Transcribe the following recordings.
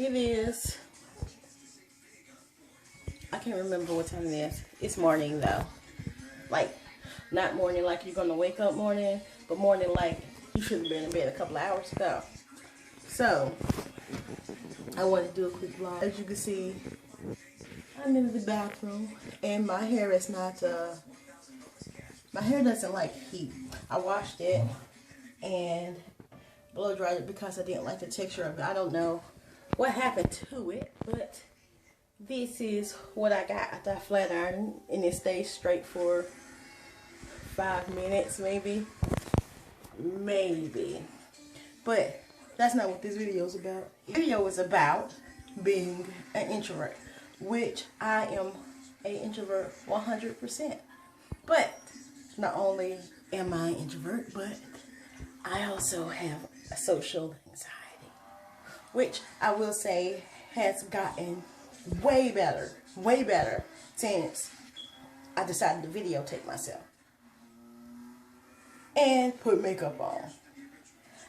It is, I can't remember what time it is. It's morning though. Like, not morning like you're gonna wake up morning, but morning like you should have been in bed a couple of hours ago. So, I want to do a quick vlog. As you can see, I'm in the bathroom and my hair is not, my hair doesn't like heat. I washed it and blow dried it because I didn't like the texture of it. I don't know what happened to it, but this is what I got after I flat ironed, and it stays straight for 5 minutes, maybe. But that's not what this video is about. This video is about being an introvert, which I am an introvert 100%. But not only am I an introvert, but I also have a social anxiety, which I will say has gotten way better since I decided to videotape myself and put makeup on.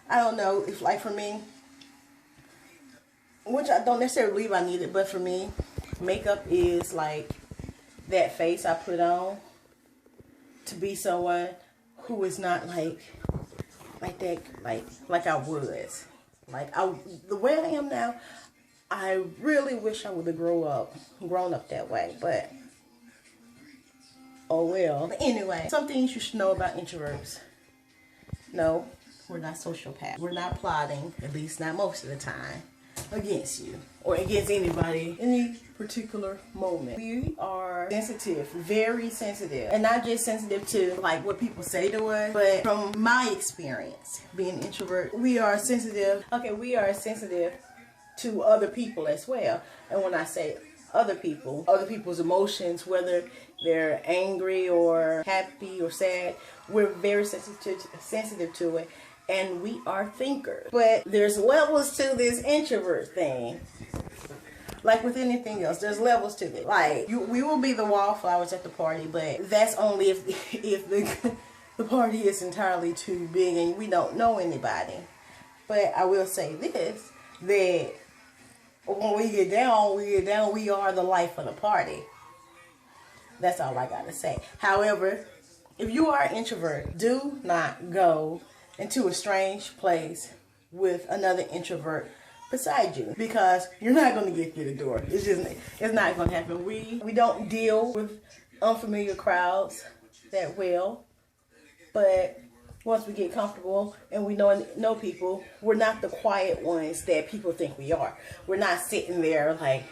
I don't know if, like, for me, which I don't necessarily believe I need it, but for me, makeup is like that face I put on to be someone who is not like that, like I was. The way I am now, I really wish I would have grown up that way, but oh well. But anyway, some things you should know about introverts. No, we're not sociopaths. We're not plotting, at least not most of the time, against you or against anybody any particular moment. We are sensitive, very sensitive, and not just sensitive to like what people say to us, but from my experience being an introvert, we are sensitive. Okay, we are sensitive to other people as well. And when I say other people's emotions, whether they're angry or happy or sad, we're very sensitive to it. And we are thinkers. But there's levels to this introvert thing. Like with anything else, there's levels to it. Like, we will be the wallflowers at the party, but that's only if the party is entirely too big and we don't know anybody. But I will say this, that when we get down, we are the life of the party. That's all I gotta say. However, if you are an introvert, do not go into a strange place with another introvert beside you, because you're not going to get through the door. It's not going to happen. We don't deal with unfamiliar crowds that well, but once we get comfortable and we know people, we're not the quiet ones that people think we are. We're not sitting there like,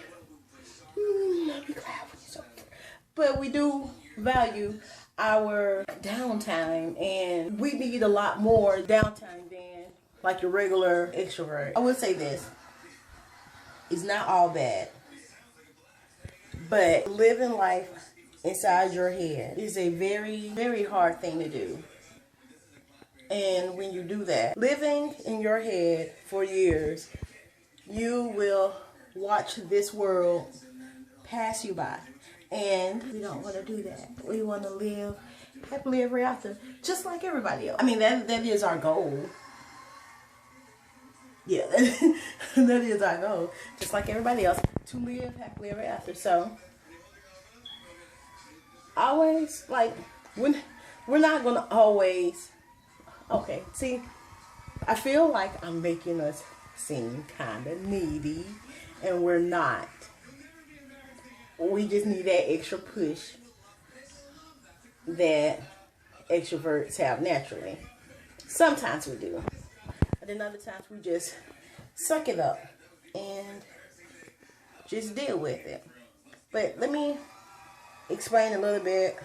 I'll be quiet when it's over. But we do value our downtime, and we need a lot more downtime than like your regular extrovert. I would say this, it's not all bad, but living life inside your head is a very, very hard thing to do. And when you do that, living in your head for years, you will watch this world pass you by. And we don't want to do that. We want to live happily ever after, just like everybody else. I mean, that is our goal. Yeah, that is our goal, just like everybody else, to live happily ever after. So, always, like, we're not going to always, okay, see, I feel like I'm making us seem kind of needy, and we're not. We just need that extra push that extroverts have naturally. Sometimes we do. But then other times we just suck it up and just deal with it. But let me explain a little bit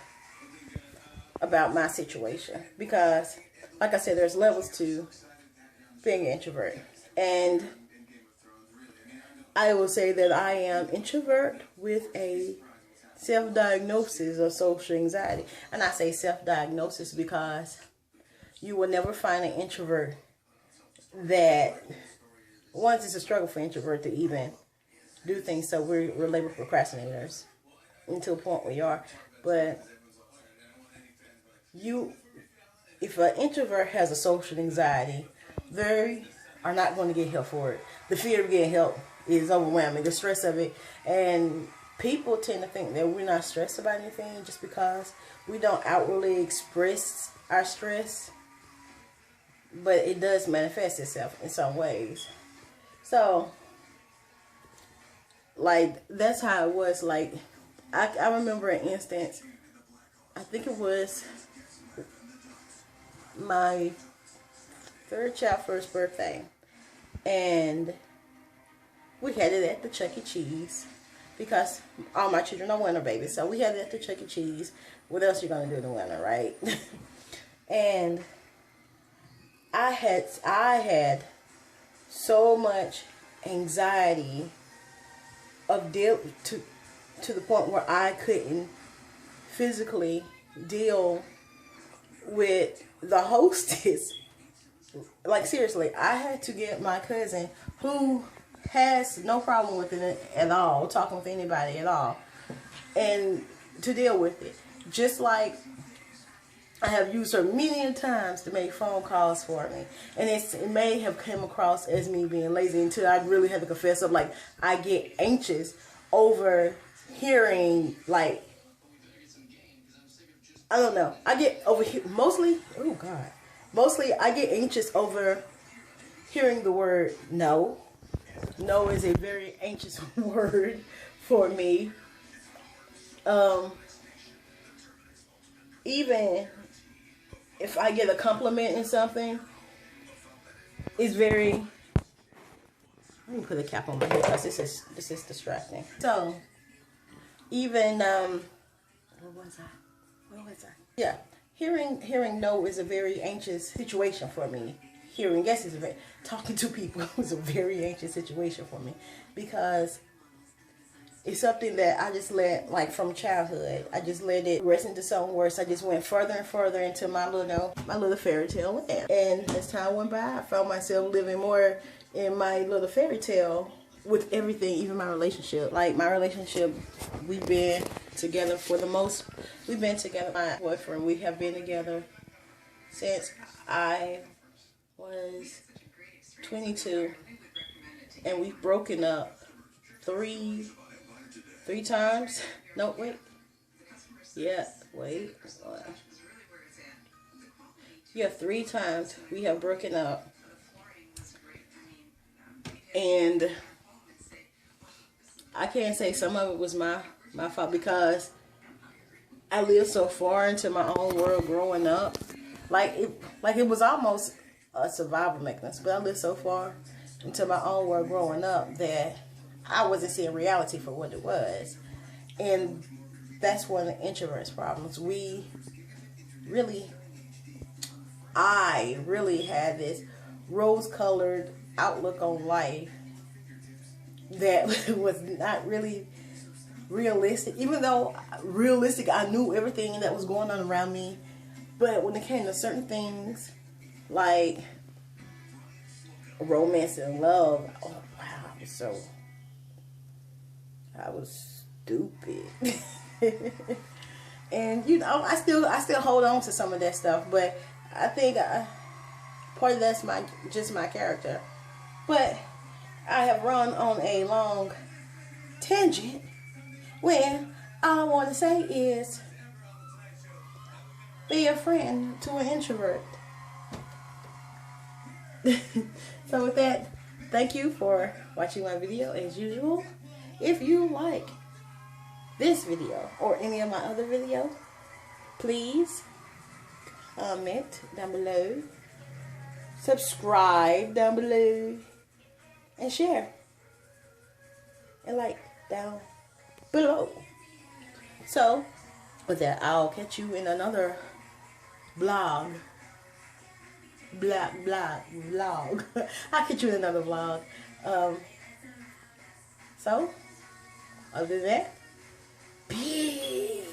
about my situation. Because, like I said, there's levels to being an introvert. And I will say that I am introvert with a self-diagnosis of social anxiety. And I say self-diagnosis because you will never find an introvert that, once it's a struggle for introvert to even do things, so we're labeled procrastinators until a point where you are. But if an introvert has a social anxiety, they are not going to get help for it. The fear of getting help is overwhelming, the stress of it. And people tend to think that we're not stressed about anything just because we don't outwardly express our stress, but it does manifest itself in some ways. So, like, that's how it was. Like, I remember an instance, I think it was my third child's first birthday, and we had it at the Chuck E. Cheese because all my children are winter babies, so we had it at the Chuck E. Cheese. What else you gonna do in the winter, right? And I had so much anxiety of to the point where I couldn't physically deal with the hostess. Like, seriously, I had to get my cousin, who has no problem with it at all, talking with anybody at all, and to deal with it. Just like I have used her many times to make phone calls for me. And it may have come across as me being lazy until I really had to confess up. Like, I get anxious over hearing, like, I don't know. I get over here mostly. Oh God. Mostly, I get anxious over hearing the word no. No is a very anxious word for me. Even if I get a compliment in something, it's very. Let me put a cap on my head because this is distracting. So, even where was I? Yeah, hearing no is a very anxious situation for me. Hearing yes is talking to people is a very anxious situation for me, because it's something that I just let, like, from childhood, I just let it rest into something worse. I just went further and further into my little fairy tale land. And as time went by, I found myself living more in my little fairy tale with everything, even my relationship. Like, my relationship, we've been together my boyfriend, we have been together since I was 22, and we've broken up three times. No, wait. Yeah, wait. Yeah, 3 times we have broken up. And I can't say some of it was my fault, because I lived so far into my own world growing up. Like it was almost a survival mechanism, but I lived so far into my own world growing up that I wasn't seeing reality for what it was. And that's one of the introverts' problems. I really had this rose-colored outlook on life that was not really realistic. Even though realistic, I knew everything that was going on around me. But when it came to certain things, like romance and love, oh wow, I was stupid. And I still hold on to some of that stuff, but I think part of that's just my character. But I have run on a long tangent when all I want to say is be a friend to an introvert. So with that, thank you for watching my video as usual. If you like this video or any of my other videos, please comment down below, subscribe down below, and share and like down below. So with that, I'll catch you in another vlog. I'll catch you in another vlog. So other than that, peace.